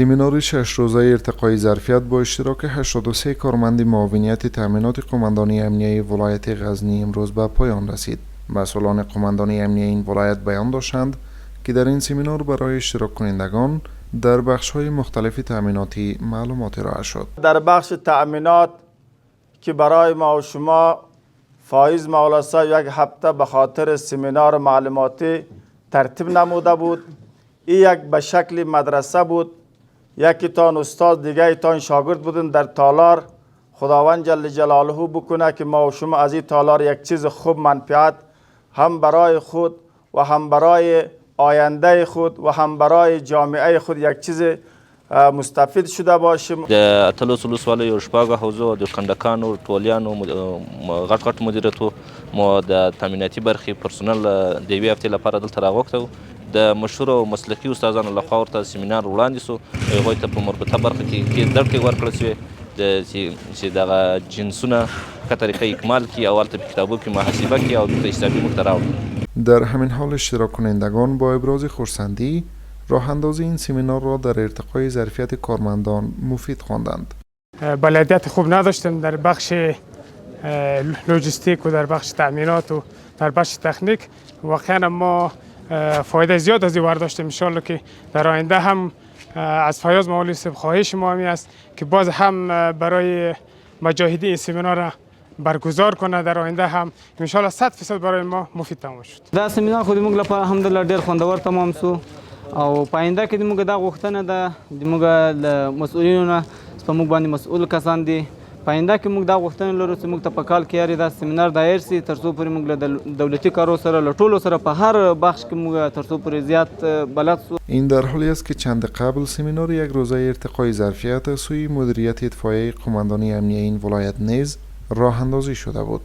سمینار 6 روزه ارتقای ظرفیت با اشتراک 83 کارمند معاونیت تأمینات قماندانی امنیه ولایت غزنی امروز به پایان رسید. مسئولان قماندانی امنیه این ولایت بیان داشتند که در این سمینار برای اشتراک کنندگان در بخش‌های مختلف تأمیناتی معلومات ارائه شد. در بخش تأمینات که برای ما و شما فایز مولاسا یک هفته به خاطر سمینار معلوماتی ترتیب نموده بود. این یک به شکل مدرسه بود. یکی تان استاد دیگه تان شاگرد بودن در تالار. خداوند جل جلاله بکنه که ما و شما از این تالار یک چیز خوب منفعت هم برای خود و هم برای آینده خود و هم برای جامعه خود یک چیز مستفید شده باشیم. د اتلس ولسوالۍ یو شپږ حوزو د کنډکانو ټولیانو غټ غټ مدیریتو مو د تامیناتي برخې پرسونل د یوې هفتې لپاره دلته راغوښتی و. د مشهورو او مسلکي استادانو لخوا ورته سیمینار وړاندې سو. هغوی ته په مربوطه برخه کې زده کړې ورکړل سوې چې دغه جنسونه ښه طریقه اکمال کړي او هلته په کتابو کې محاسبه کړي او دلته حسابي موږ ته راوړي. در همین حال اشتراک کنندگان با ابراز خرسندی راه اندازی این سمینار را در ارتقای ظرفیت کارمندان مفید خواندند. بلدیت خوب نداشتیم در بخش لوجستیک و در بخش تأمینات و در بخش تکنیک. واقعا ما فایده زیاد از این برداشتیم. ان شاءالله که در آینده هم از فیاض مولوی صاحب خواهش ما همی است که باز هم برای مجاهدین این سمینار را برگزار کنه. در آینده هم ان شاءالله 100% برای ما مفید تمام شد. دا سمینار خو موږ لپاره الحمدلله ډیر خوندور تمام سو او پاینده کې موږ دا غوښتنه ده موږ له مسؤلینو نه په موږ باندې مسؤل کسان دي. پاینده کې موږ دا غوښتنه لرو چې موږ ته په کال کې یاري دا سمینار دایر سي تر څو پورې موږ له دولتي کارو سره له ټولو سره په هر بخش کې موږ تر څو پورې زیات بلد سو. این در حالی است که چند قبل سمینار یک روزه ارتقای ظرفیت سوی مدیریت اطفائیه قماندانی امنیه این ولایت نیز راه اندازی شده بود.